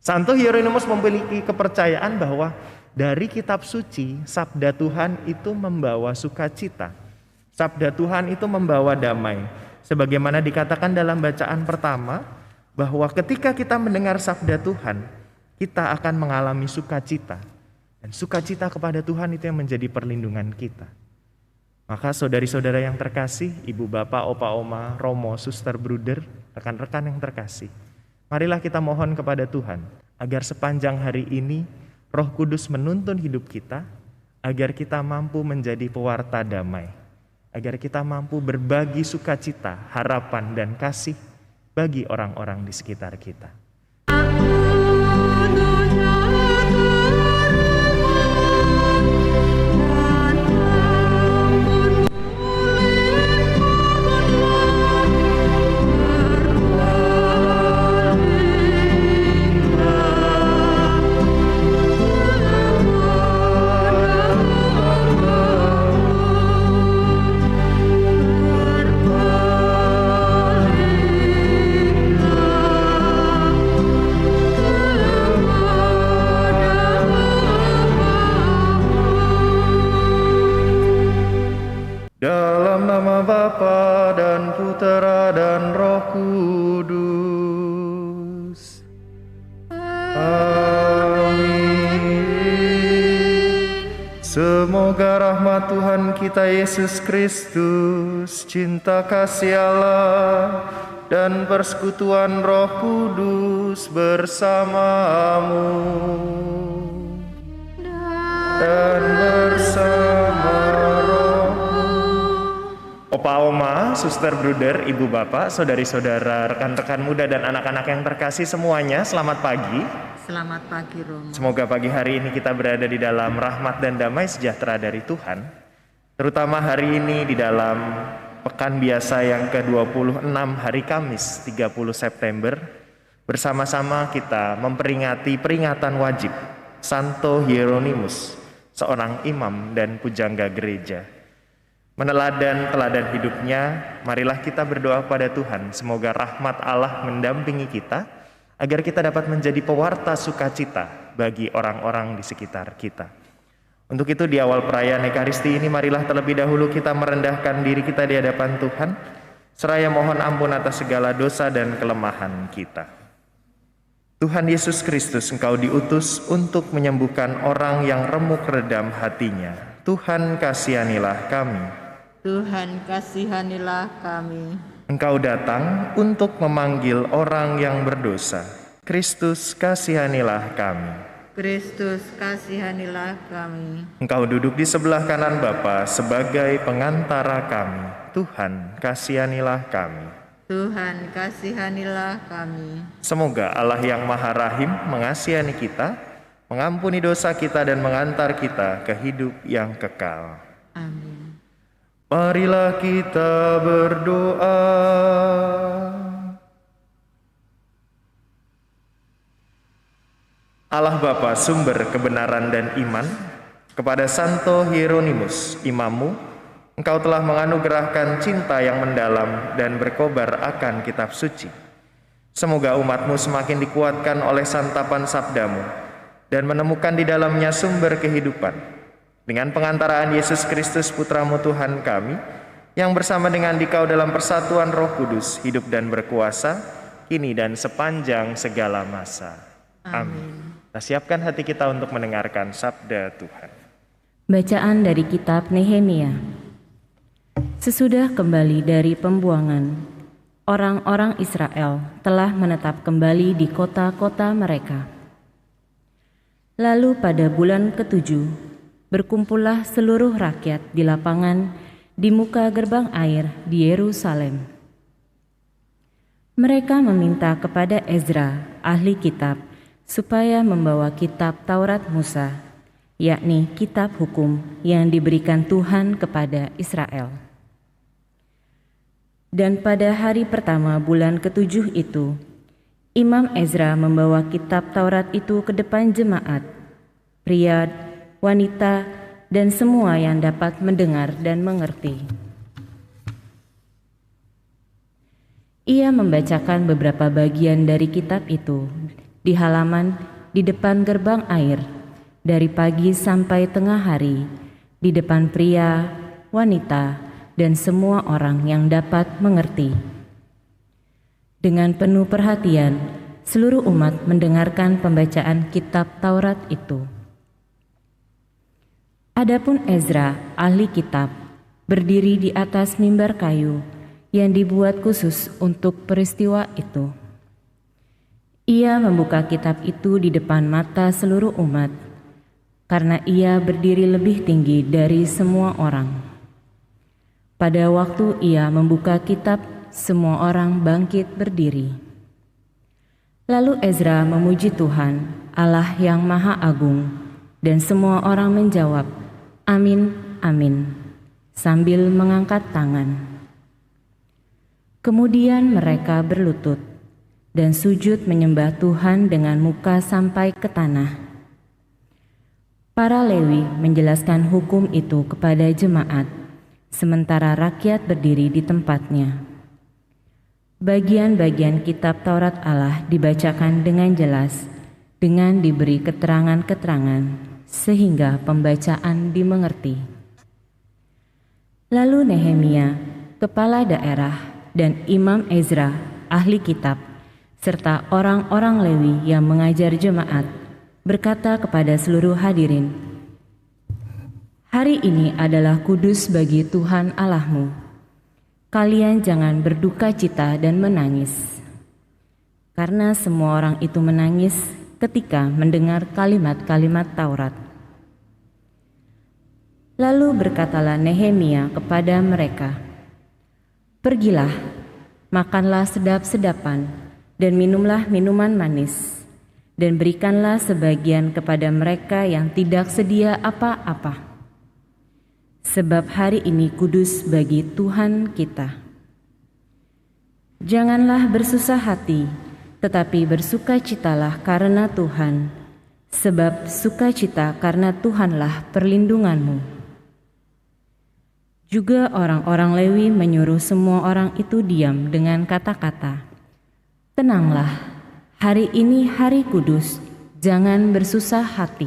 Santo Hieronymus memiliki kepercayaan bahwa dari kitab suci, sabda Tuhan itu membawa sukacita. Sabda Tuhan itu membawa damai. Sebagaimana dikatakan dalam bacaan pertama, bahwa ketika kita mendengar sabda Tuhan, kita akan mengalami sukacita. Dan sukacita kepada Tuhan itu yang menjadi perlindungan kita. Maka saudari-saudara yang terkasih, ibu bapak, opa oma, romo, suster, bruder, rekan-rekan yang terkasih, marilah kita mohon kepada Tuhan agar sepanjang hari ini Roh Kudus menuntun hidup kita, agar kita mampu menjadi pewarta damai, agar kita mampu berbagi sukacita, harapan, dan kasih bagi orang-orang di sekitar kita. Dalam nama Bapa dan Putera dan Roh Kudus. Amin. Semoga rahmat Tuhan kita Yesus Kristus, cinta kasih Allah, dan persekutuan Roh Kudus bersamamu dan bersama Opa Oma, suster bruder, ibu bapak, saudari-saudara, rekan-rekan muda dan anak-anak yang terkasih semuanya, selamat pagi. Selamat pagi Romo. Semoga pagi hari ini kita berada di dalam rahmat dan damai sejahtera dari Tuhan. Terutama hari ini di dalam pekan biasa yang ke-26 hari Kamis 30 September. Bersama-sama kita memperingati peringatan wajib Santo Hieronymus, seorang imam dan pujangga gereja. Meneladan teladan hidupnya, marilah kita berdoa pada Tuhan, semoga rahmat Allah mendampingi kita, agar kita dapat menjadi pewarta sukacita bagi orang-orang di sekitar kita. Untuk itu di awal perayaan Ekaristi ini, marilah terlebih dahulu kita merendahkan diri kita di hadapan Tuhan, seraya mohon ampun atas segala dosa dan kelemahan kita. Tuhan Yesus Kristus, Engkau diutus untuk menyembuhkan orang yang remuk redam hatinya. Tuhan kasihanilah kami. Tuhan kasihanilah kami. Engkau datang untuk memanggil orang yang berdosa. Kristus kasihanilah kami. Kristus kasihanilah kami. Engkau duduk di sebelah kanan Bapa sebagai pengantara kami. Tuhan kasihanilah kami. Tuhan kasihanilah kami. Semoga Allah yang Maha Rahim mengasihani kita, mengampuni dosa kita dan mengantar kita ke hidup yang kekal. Amin. Marilah kita berdoa. Allah Bapa, sumber kebenaran dan iman, kepada Santo Hieronymus, imammu, Engkau telah menganugerahkan cinta yang mendalam dan berkobar akan kitab suci. Semoga umatmu semakin dikuatkan oleh santapan sabdamu dan menemukan di dalamnya sumber kehidupan. Dengan pengantaraan Yesus Kristus Putramu Tuhan kami, yang bersama dengan Dikau dalam persatuan Roh Kudus, hidup dan berkuasa, kini dan sepanjang segala masa. Amin. Kita siapkan hati kita untuk mendengarkan sabda Tuhan. Bacaan dari kitab Nehemia. Sesudah kembali dari pembuangan, orang-orang Israel telah menetap kembali di kota-kota mereka. Lalu pada bulan ke-7, berkumpullah seluruh rakyat di lapangan di muka gerbang air di Yerusalem. Mereka meminta kepada Ezra, ahli kitab, supaya membawa kitab Taurat Musa, yakni kitab hukum yang diberikan Tuhan kepada Israel. Dan pada hari pertama bulan ke-7 itu, Imam Ezra membawa kitab Taurat itu ke depan jemaat, pria, wanita, dan semua yang dapat mendengar dan mengerti. Ia membacakan beberapa bagian dari kitab itu di halaman di depan gerbang air, dari pagi sampai tengah hari, di depan pria, wanita, dan semua orang yang dapat mengerti. Dengan penuh perhatian, seluruh umat mendengarkan pembacaan kitab Taurat itu. Adapun Ezra, ahli kitab, berdiri di atas mimbar kayu yang dibuat khusus untuk peristiwa itu. Ia membuka kitab itu di depan mata seluruh umat, karena ia berdiri lebih tinggi dari semua orang. Pada waktu ia membuka kitab, semua orang bangkit berdiri. Lalu Ezra memuji Tuhan, Allah yang Maha Agung, dan semua orang menjawab, "Amin, amin," sambil mengangkat tangan. Kemudian mereka berlutut dan sujud menyembah Tuhan dengan muka sampai ke tanah. Para Lewi menjelaskan hukum itu kepada jemaat, sementara rakyat berdiri di tempatnya. Bagian-bagian kitab Taurat Allah dibacakan dengan jelas, dengan diberi keterangan-keterangan, sehingga pembacaan dimengerti. Lalu Nehemia, kepala daerah, dan Imam Ezra, ahli kitab, serta orang-orang Lewi yang mengajar jemaat, berkata kepada seluruh hadirin, "Hari ini adalah kudus bagi Tuhan Allahmu. Kalian jangan berduka cita dan menangis." Karena semua orang itu menangis ketika mendengar kalimat-kalimat Taurat. Lalu berkatalah Nehemia kepada mereka, "Pergilah, makanlah sedap-sedapan, dan minumlah minuman manis, dan berikanlah sebagian kepada mereka yang tidak sedia apa-apa. Sebab hari ini kudus bagi Tuhan kita. Janganlah bersusah hati, tetapi bersukacitalah karena Tuhan, sebab sukacita karena Tuhanlah perlindunganmu." Juga orang-orang Lewi menyuruh semua orang itu diam dengan kata-kata, "Tenanglah, hari ini hari kudus, jangan bersusah hati."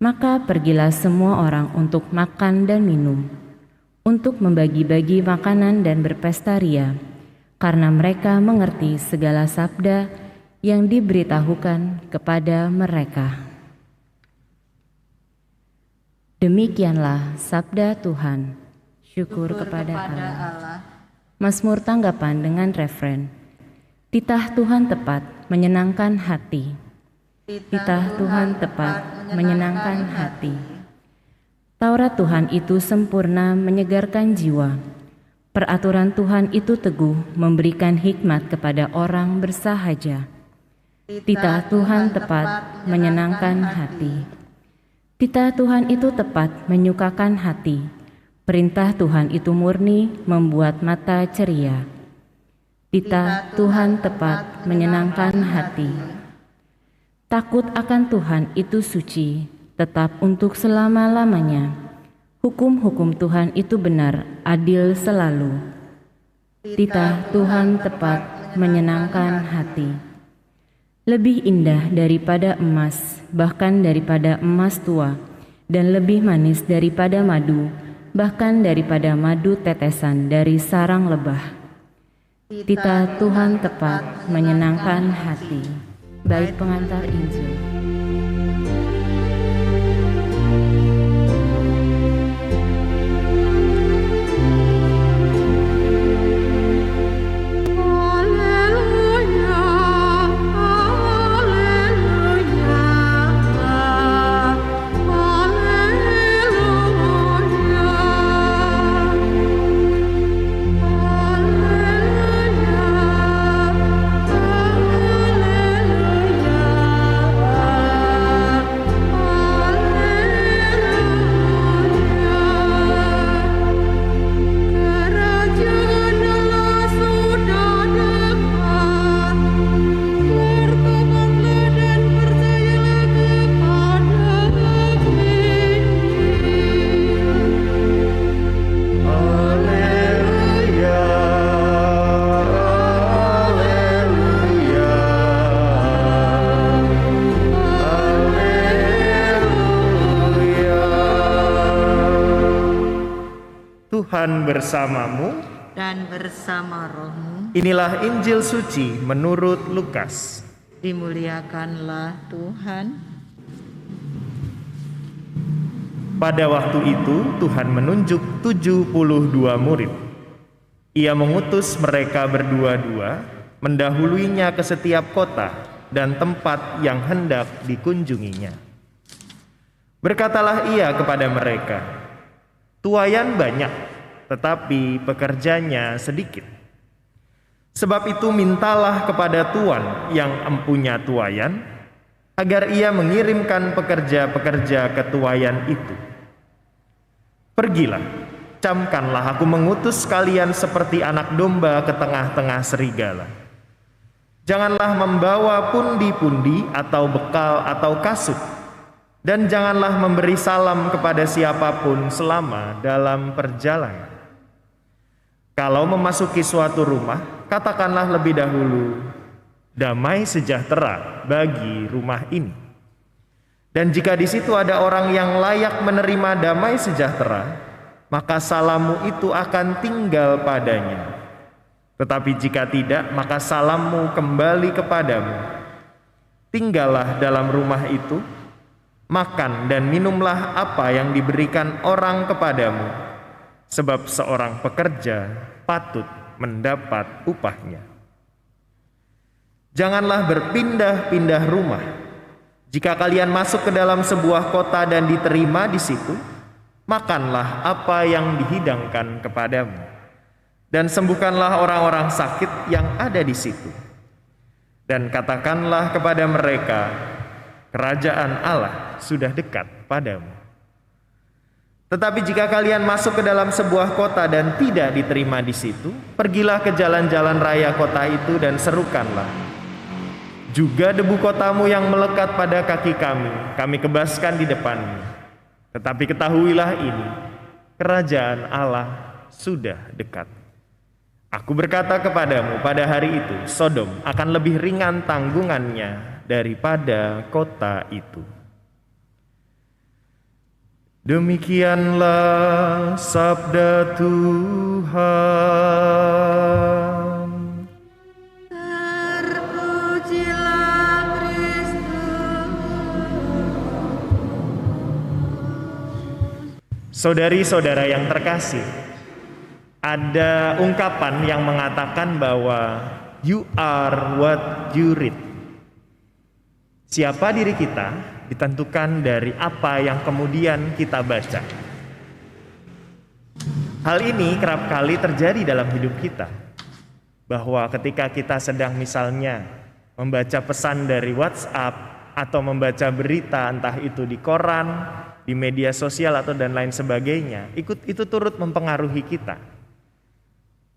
Maka pergilah semua orang untuk makan dan minum, untuk membagi-bagi makanan dan berpesta ria, karena mereka mengerti segala sabda yang diberitahukan kepada mereka. Demikianlah sabda Tuhan. Syukur kepada Allah. Mazmur tanggapan dengan refren, "Titah Tuhan tepat menyenangkan hati. Titah Tuhan tepat menyenangkan hati. Taurat Tuhan itu sempurna menyegarkan jiwa. Peraturan Tuhan itu teguh memberikan hikmat kepada orang bersahaja. Titah Tuhan tepat menyenangkan hati. Titah Tuhan itu tepat menyukakan hati. Perintah Tuhan itu murni membuat mata ceria. Titah Tuhan tepat menyenangkan hati. Takut akan Tuhan itu suci, tetap untuk selama-lamanya. Hukum-hukum Tuhan itu benar, adil selalu. Titah Tuhan tepat menyenangkan hati. Lebih indah daripada emas, bahkan daripada emas tua, dan lebih manis daripada madu, bahkan daripada madu tetesan dari sarang lebah. Titah Tuhan tepat menyenangkan hati." Bait pengantar Injil. bersamamu dan bersama rohmu. Inilah Injil suci menurut Lukas. Dimuliakanlah Tuhan. Pada waktu itu Tuhan menunjuk 72 murid. Ia mengutus mereka berdua-dua, mendahuluinya ke setiap kota dan tempat yang hendak dikunjunginya. Berkatalah ia kepada mereka, "Tuaian banyak, tetapi pekerjanya sedikit. Sebab itu mintalah kepada Tuan yang empunya tuaian, agar ia mengirimkan pekerja-pekerja ke tuaian itu. Pergilah, camkanlah aku mengutus kalian seperti anak domba ke tengah-tengah serigala. Janganlah membawa pundi-pundi atau bekal atau kasut, dan janganlah memberi salam kepada siapapun selama dalam perjalanan. Kalau memasuki suatu rumah, katakanlah lebih dahulu, 'Damai sejahtera bagi rumah ini.' Dan jika di situ ada orang yang layak menerima damai sejahtera, maka salammu itu akan tinggal padanya. Tetapi jika tidak, maka salammu kembali kepadamu. Tinggallah dalam rumah itu, makan dan minumlah apa yang diberikan orang kepadamu, sebab seorang pekerja patut mendapat upahnya. Janganlah berpindah-pindah rumah. Jika kalian masuk ke dalam sebuah kota dan diterima di situ, makanlah apa yang dihidangkan kepadamu, dan sembuhkanlah orang-orang sakit yang ada di situ. Dan katakanlah kepada mereka, kerajaan Allah sudah dekat padamu. Tetapi jika kalian masuk ke dalam sebuah kota dan tidak diterima di situ, pergilah ke jalan-jalan raya kota itu dan serukanlah, 'Juga debu kotamu yang melekat pada kaki kami kebaskan di depanmu. Tetapi ketahuilah ini, kerajaan Allah sudah dekat.' Aku berkata kepadamu, pada hari itu Sodom akan lebih ringan tanggungannya daripada kota itu." Demikianlah sabda Tuhan. Terpujilah Kristus. Saudari-saudara yang terkasih, ada ungkapan yang mengatakan bahwa you are what you read. Siapa diri kita ditentukan dari apa yang kemudian kita baca. Hal ini kerap kali terjadi dalam hidup kita, bahwa ketika kita sedang misalnya membaca pesan dari WhatsApp atau membaca berita entah itu di koran, di media sosial atau dan lain sebagainya, itu turut mempengaruhi kita.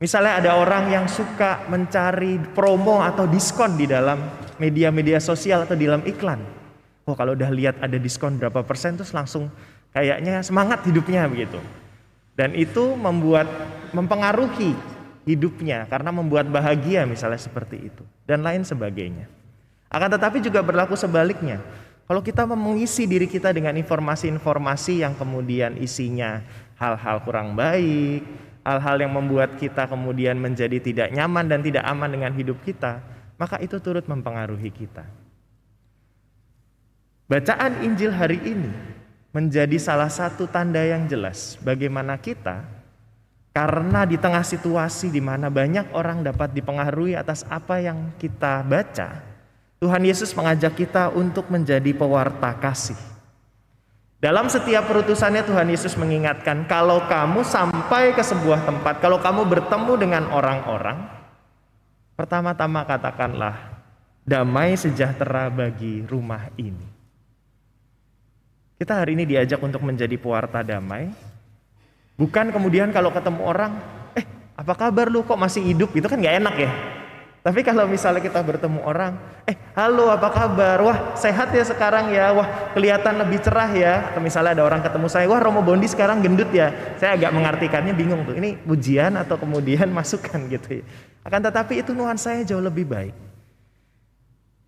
Misalnya ada orang yang suka mencari promo atau diskon di dalam media-media sosial atau di dalam iklan. Oh, kalau udah lihat ada diskon berapa persen terus langsung kayaknya semangat hidupnya begitu. Dan itu mempengaruhi hidupnya karena membuat bahagia misalnya seperti itu dan lain sebagainya. Akan tetapi juga berlaku sebaliknya. Kalau kita mengisi diri kita dengan informasi-informasi yang kemudian isinya hal-hal kurang baik, hal-hal yang membuat kita kemudian menjadi tidak nyaman dan tidak aman dengan hidup kita, maka itu turut mempengaruhi kita. Bacaan Injil hari ini menjadi salah satu tanda yang jelas bagaimana kita, karena di tengah situasi di mana banyak orang dapat dipengaruhi atas apa yang kita baca, Tuhan Yesus mengajak kita untuk menjadi pewarta kasih. Dalam setiap perutusannya Tuhan Yesus mengingatkan, kalau kamu sampai ke sebuah tempat, kalau kamu bertemu dengan orang-orang, pertama-tama katakanlah, damai sejahtera bagi rumah ini. Kita hari ini diajak untuk menjadi pewarta damai. Bukan kemudian kalau ketemu orang, apa kabar lu, kok masih hidup, itu kan gak enak ya. Tapi kalau misalnya kita bertemu orang, halo apa kabar, wah sehat ya sekarang ya, wah kelihatan lebih cerah ya. Atau misalnya ada orang ketemu saya, wah Romo Bondi sekarang gendut ya. Saya agak mengartikannya bingung tuh, ini pujian atau kemudian masukan gitu ya. Akan tetapi itu nuansanya jauh lebih baik.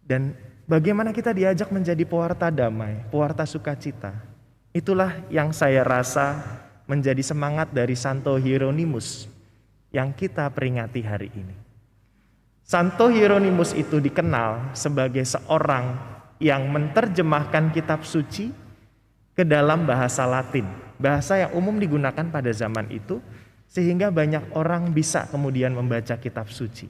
Dan bagaimana kita diajak menjadi pewarta damai, pewarta sukacita. Itulah yang saya rasa menjadi semangat dari Santo Hieronymus yang kita peringati hari ini. Santo Hieronymus itu dikenal sebagai seorang yang menerjemahkan kitab suci ke dalam bahasa Latin, bahasa yang umum digunakan pada zaman itu, sehingga banyak orang bisa kemudian membaca kitab suci.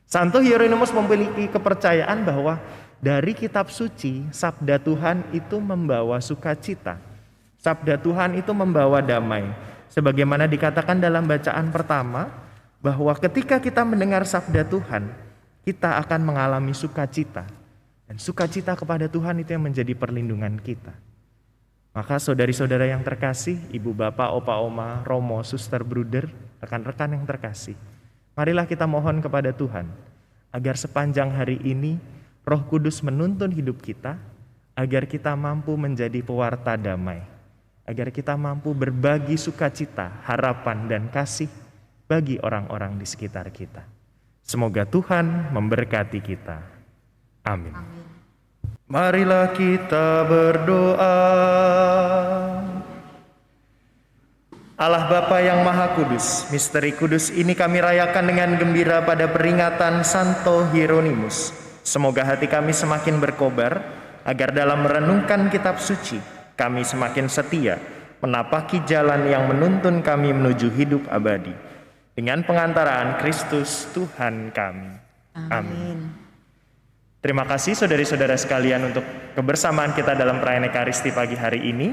Santo Hieronymus memiliki kepercayaan bahwa dari kitab suci, sabda Tuhan itu membawa sukacita. Sabda Tuhan itu membawa damai. Sebagaimana dikatakan dalam bacaan pertama, bahwa ketika kita mendengar sabda Tuhan, kita akan mengalami sukacita. Dan sukacita kepada Tuhan itu yang menjadi perlindungan kita. Maka saudari-saudara yang terkasih, ibu bapak, opa oma, romo, suster, bruder, rekan-rekan yang terkasih, marilah kita mohon kepada Tuhan agar sepanjang hari ini Roh Kudus menuntun hidup kita, agar kita mampu menjadi pewarta damai, agar kita mampu berbagi sukacita, harapan, dan kasih bagi orang-orang di sekitar kita. Semoga Tuhan memberkati kita. Amin. Marilah kita berdoa. Allah Bapa yang Maha Kudus, misteri kudus ini kami rayakan dengan gembira pada peringatan Santo Hieronymus. Semoga hati kami semakin berkobar, agar dalam merenungkan kitab suci, kami semakin setia menapaki jalan yang menuntun kami menuju hidup abadi. Dengan pengantaraan Kristus Tuhan kami. Amin. Terima kasih saudari-saudara sekalian untuk kebersamaan kita dalam perayaan Ekaristi pagi hari ini.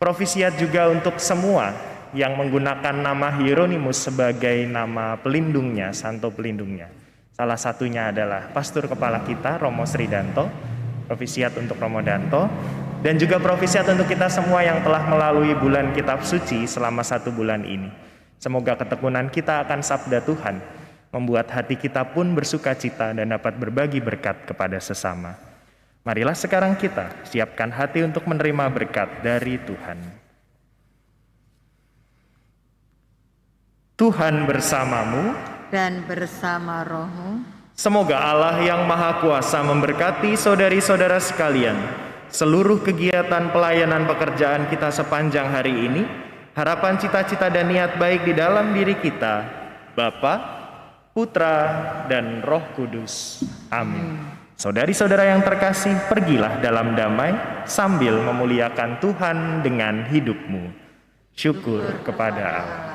Provisiat juga untuk semua yang menggunakan nama Hieronymus sebagai nama pelindungnya, santo pelindungnya. Salah satunya adalah pastor kepala kita, Romo Sridanto. Provisiat untuk Romo Danto. Dan juga provisiat untuk kita semua yang telah melalui bulan kitab suci selama 1 bulan ini. Semoga ketekunan kita akan sabda Tuhan membuat hati kita pun bersuka cita dan dapat berbagi berkat kepada sesama. Marilah sekarang kita siapkan hati untuk menerima berkat dari Tuhan. Tuhan bersamamu dan bersama rohmu. Semoga Allah yang Maha Kuasa memberkati saudari-saudara sekalian, seluruh kegiatan pelayanan pekerjaan kita sepanjang hari ini, harapan cita-cita dan niat baik di dalam diri kita, Bapa, Putra, dan Roh Kudus. Amin. Saudari-saudara yang terkasih, pergilah dalam damai sambil memuliakan Tuhan dengan hidupmu. Syukur kepada Allah.